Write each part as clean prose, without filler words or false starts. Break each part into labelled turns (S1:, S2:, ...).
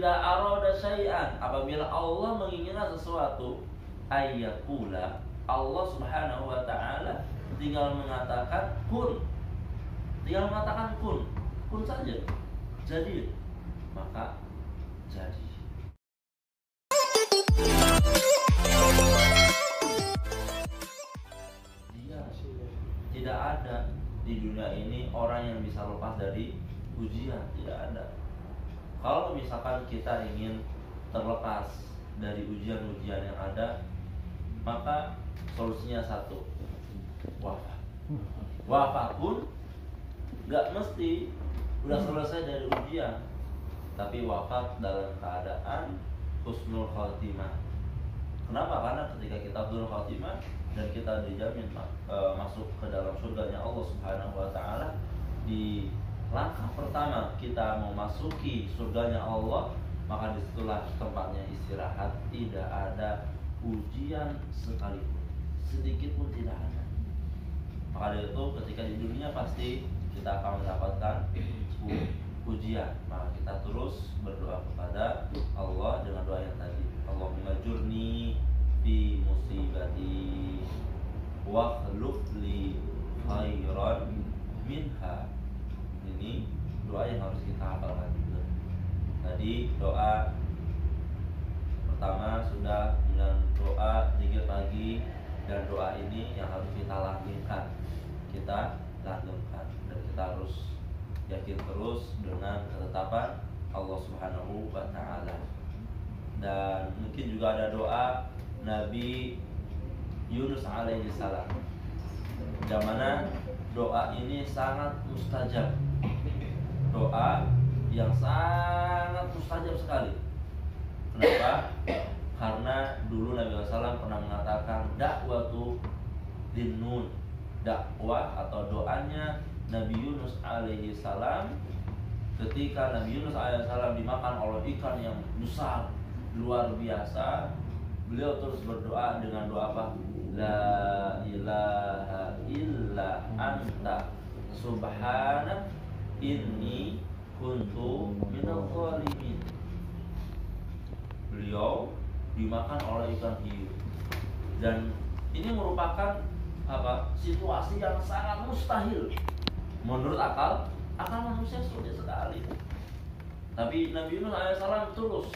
S1: idza arada syai'an, apabila Allah menginginkan sesuatu, ayyakula, Allah Subhanahu wa taala tinggal mengatakan kun. Tinggal mengatakan kun saja. Jadi, maka jadi. Tidak ada di dunia ini orang yang bisa lepas dari ujian, tidak ada. Kalau misalkan kita ingin terlepas dari ujian-ujian yang ada, maka solusinya satu, wafat. Wafat pun gak mesti udah selesai dari ujian, tapi wafat dalam keadaan husnul khotimah. Kenapa? Karena ketika kita husnul khotimah dan kita dijamin masuk ke dalam surganya Allah Subhanahu wa taala, di langkah pertama kita memasuki surganya Allah, maka disitulah tempatnya istirahat, tidak ada ujian sekalipun, sedikit pun tidak ada. Maka dari itu ketika di dunia pasti kita akan mendapatkan ujian, maka kita terus berdoa kepada Allah dengan doa yang tadi, Allahumma jurni fi musibati wa khluf li khairan minha. Ini doa yang harus kita hafalkan juga. Tadi doa pertama sudah dengan doa zikir pagi, dan doa ini yang harus kita langgengkan. Kita langgengkan dan kita harus yakin terus dengan ketetapan Allah Subhanahu wa taala. Dan mungkin juga ada doa Nabi Yunus alaihi salam, yang mana doa ini sangat mustajab. Doa yang sangat mustajab sekali. Kenapa? Karena dulu Nabi SAW pernah mengatakan dakwatu dinnun, dakwah atau doanya Nabi Yunus alaihi salam ketika Nabi Yunus alaihi salam dimakan oleh ikan yang besar luar biasa. Beliau terus berdoa dengan doa apa? La ilaha illa anta subhanak inni kuntu minal zalimin. Beliau dimakan oleh ikan hiu, dan ini merupakan apa? Situasi yang sangat mustahil menurut akal manusia, sulit sekali. Tapi Nabi Yunus alaihissalam terus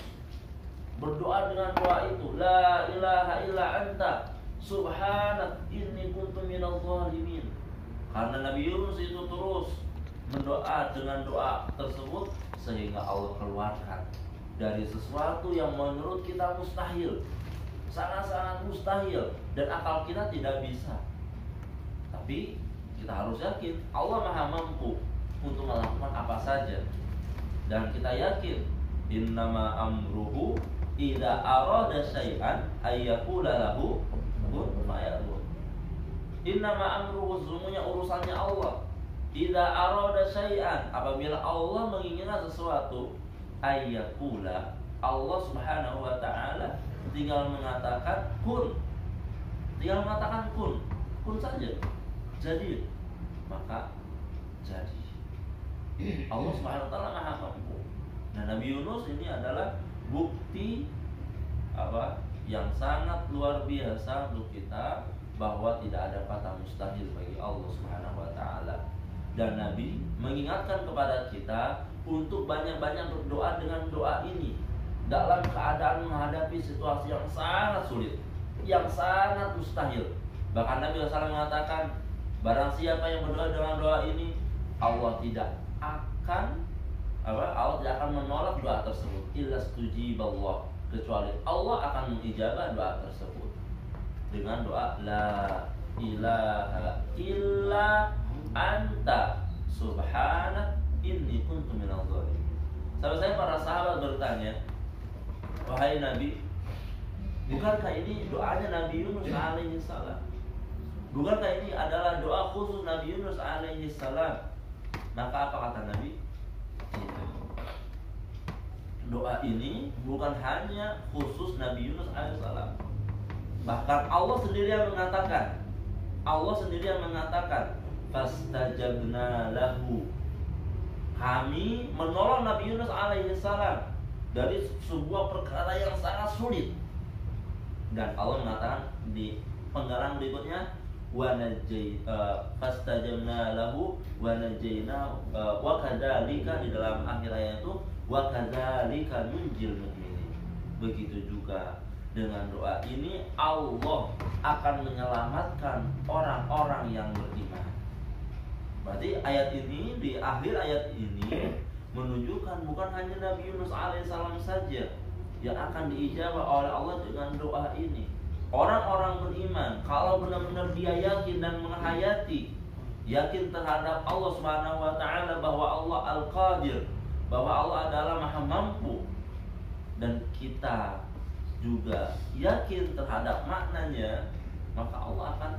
S1: berdoa dengan doa itu, la ilaha illa anta subhanak inni kuntu minal zalimin. Karena Nabi Yunus itu terus mendoa dengan doa tersebut, sehingga Allah keluarkan dari sesuatu yang menurut kita mustahil, sangat-sangat mustahil, dan akal kita tidak bisa. Tapi kita harus yakin Allah Maha Mampu untuk melakukan apa saja. Dan kita yakin innama amruhu idza arada syai'an ayyakula lahu kun fayakun. Innama amruhu, semuanya urusannya Allah. Idza arada syai'an, apabila Allah menginginkan sesuatu, ayyakula, Allah Subhanahu wa taala tinggal mengatakan kun. Tinggal mengatakan kun saja. Jadi, maka jadi. Allah Subhanahu wa taala Maha Mampu. Nah, Nabi Yunus ini adalah bukti apa yang sangat luar biasa untuk kita bahwa tidak ada kata mustahil bagi Allah Subhanahu wa taala. Dan Nabi mengingatkan kepada kita untuk banyak-banyak berdoa dengan doa ini dalam keadaan menghadapi situasi yang sangat sulit, yang sangat mustahil. Bahkan Nabi SAW mengatakan, barang siapa yang berdoa dengan doa ini, Allah tidak akan menolak doa tersebut, illa stujiballah, kecuali Allah akan mengijabah doa tersebut dengan doa la ilaha illa anta subhanak inni kuntu minal zalimin. Sampai para sahabat bertanya, wahai Nabi, bukankah ini doanya Nabi Yunus alaihi salam? Bukankah ini adalah doa khusus Nabi Yunus alaihi salam? Maka apa kata Nabi? Doa ini bukan hanya khusus Nabi Yunus alaihi salam. Bahkan Allah sendiri yang mengatakan, fastajabna lahu, kami menolong Nabi Yunus alaihi salam. dari sebuah perkara yang sangat sulit. Dan Allah mengatakan di penggalan berikutnya, fastajabna lahu wa najayna wa kadzalika, di dalam akhir ayat itu wa kadzalika nunjil mu'minin. Begitu juga dengan doa ini Allah akan menyelamatkan orang-orang yang beriman. Berarti ayat ini, di akhir ayat ini menunjukkan bukan hanya Nabi Yunus alaihissalam saja yang akan diijabah oleh Allah dengan doa ini. Orang-orang beriman, kalau benar-benar dia yakin dan menghayati, yakin terhadap Allah Subhanahu wa taala bahwa Allah Al-Qadir, bahwa Allah adalah Maha Mampu, dan kita juga yakin terhadap maknanya, maka Allah akan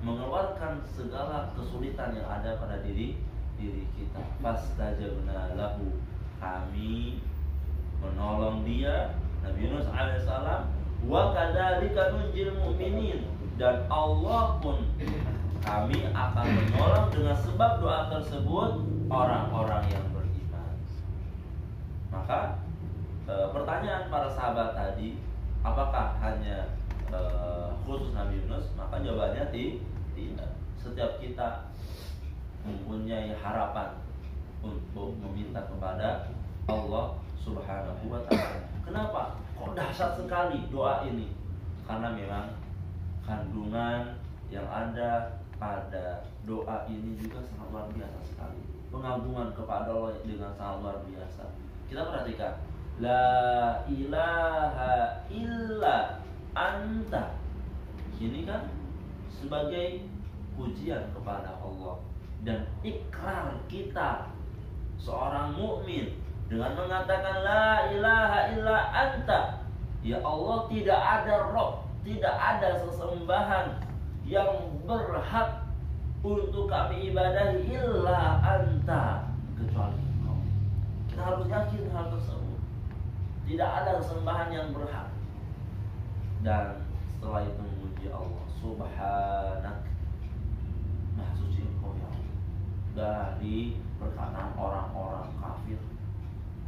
S1: mengeluarkan segala kesulitan yang ada pada diri kita. Fastajabna lahu, kami menolong dia, Nabi Yunus alaihissalam, wa kadzalika nunjil mu'minin, dan Allah pun kami akan menolong dengan sebab doa tersebut orang-orang yang beriman. Maka pertanyaan para sahabat tadi, apakah hanya khusus Nabi Yunus? Maka jawabannya tidak. Setiap kita mempunyai harapan untuk meminta kepada Allah Subhanahu wa taala. Kenapa? Kok dahsyat sekali doa ini? Karena memang kandungan yang ada pada doa ini juga sangat luar biasa sekali. Pengagungan kepada Allah dengan sangat luar biasa. Kita perhatikan, la ilaha illa anta. Ini kan sebagai pujian kepada Allah dan ikrar kita seorang mukmin dengan mengatakan la ilaha illa anta. Ya Allah, tidak ada Rabb, tidak ada sesembahan yang berhak untuk kami ibadahi illa anta, kecuali Engkau. Kita harus yakin hal tersebut. Tidak ada sesembahan yang berhak. Dan setelah itu memuji Allah, subhanak, maha suci Engkau ya Allah, dari perkataan orang-orang kafir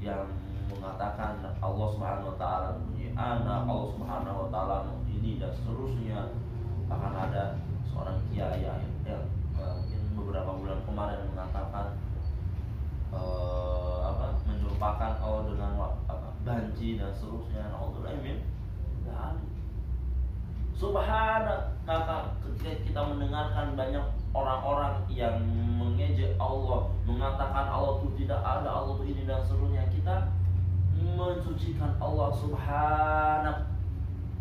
S1: yang mengatakan Allah Subhanahu wa taala punya anak, Allah Subhanahu wa taala ini, dan seterusnya. Akan ada seorang kiai yang mungkin beberapa bulan kemarin mengatakan menyerupakan Allah dengan banci dan seterusnya. Naudzubillah min dzalik. Subhanak. Maka ketika kita mendengarkan banyak orang-orang yang mengejek Allah, mengatakan Allah itu tidak ada, Allah itu ini dan seterusnya, kita mensucikan Allah. Subhanak,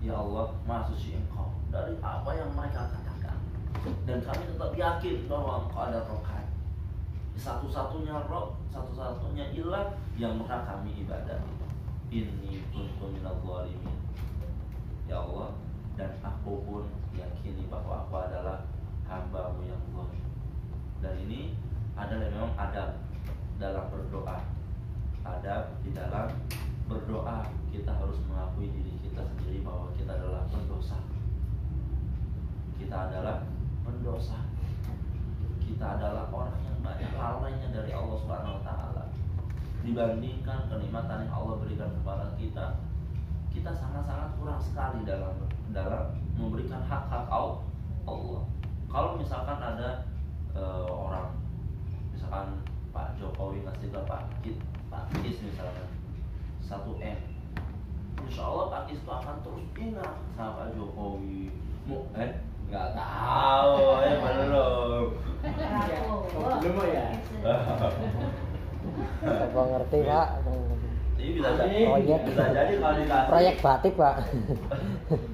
S1: ya Allah, maha suci Engkau dari apa yang mereka katakan. Dan kami tetap yakin bahwa Engkau ada Rohani, satu-satunya Rob, satu-satunya ilah yang berhak kami ibadah. Inni kuntu minadh dhalimin, ya Allah, dan aku pun yakini bahwa aku adalah hamba-Mu yang zalim. Dan ini adalah memang adab dalam berdoa. Adab di dalam berdoa, kita harus mengakui diri kita sendiri bahwa kita adalah pendosa. Kita adalah pendosa. Kita adalah orang yang banyak lalainya dari Allah Subhanahu wa taala. Dibandingkan kenikmatan yang Allah berikan kepada kita, kita sangat-sangat kurang sekali dalam memberikan hak-hak Allah. Kalau misalkan ada orang, misalkan Pak Jokowi ngasih ke Pak Kis misalnya 1M, insya Allah Pak Kis itu akan terus ingat sama Pak Jokowi. Nggak tahu ya, belum.
S2: Belum ya.
S3: Apa ngerti Pak?
S1: Jadi bisa jadi kalau dikasih
S3: proyek batik Pak.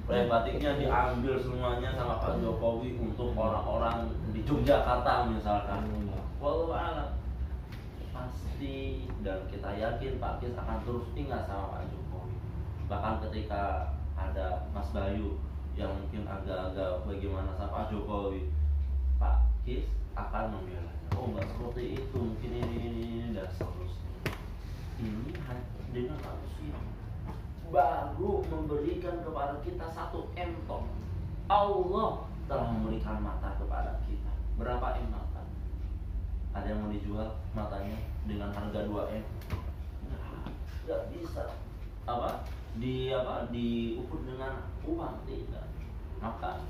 S1: Proyek batiknya diambil semuanya sama Pak Jokowi untuk orang-orang di Yogyakarta misalkan. Wallahu a'lam. Pasti, dan kita yakin Pak Kis akan terus ingat sama Pak Jokowi. Bahkan ketika ada Mas Bayu yang mungkin agak-agak bagaimana sama Pak Jokowi, Pak Kis akan membela. Oh enggak seperti itu, mungkin ini dan seterusnya. Ini dengan manusia baru memberikan kepada kita 1M ton. Allah telah memberikan mata kepada kita. Berapa M mata? Ada yang mau dijual matanya dengan harga 2M? tidak bisa diukur dengan uang, tidak. Maka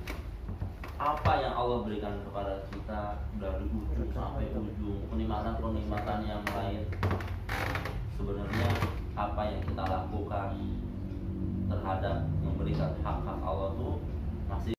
S1: apa yang Allah berikan kepada kita dari ujung sampai ujung, kenikmatan yang lain, sebenarnya apa yang kita lakukan terhadap memberikan hak-hak Allah tuh masih